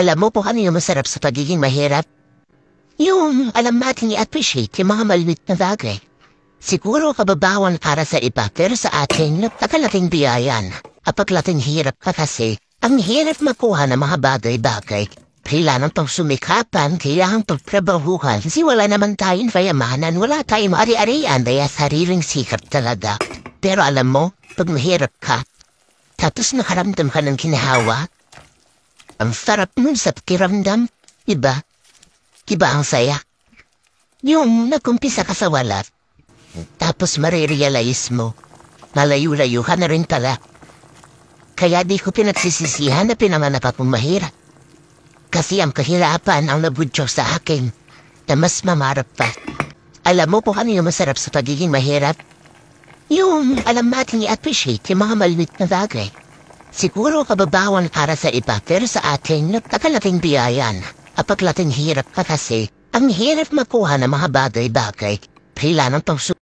Alam mo po ano yung masarap sa pagiging mahirap? Yung alam natin i-appreciate yung mga maliit na bagay. Siguro kababawan para sa iba pero sa atin napakalaking biyayan. Kapag laking hirap ka kasi, ang hirap makuha ng mga bagay-bagay. Kailangan pang sumikapan, kailangan pang trabahuhan. Kasi wala naman tayong payamanan, wala tayong ari-arian, kaya sariling sikap talaga. Pero alam mo, pag mahirap ka, tapos nakaramdam ka ng kinahawa, ang sarap nun sa pakiramdam, iba? Iba ang saya. Yung nagkumpisa ka sa wala, tapos marirealize mo, malayo-layo ka na rin pala. Kaya di ko pinagsisisihan na pinanganak akong mahirap. Kasi ang kahirapan ang nabudyo sa akin na mas mamarap pa. Alam mo po ano yung masarap sa pagiging mahirap? Yung alam natin i-appreciate yung mga maliit na bagay. Siguro kababawan para sa iba pero sa atin napakalaking biyayan. Kapag laking hirap ka kasi, ang hirap makuha ng mga bagay-bagay. Kailangan pang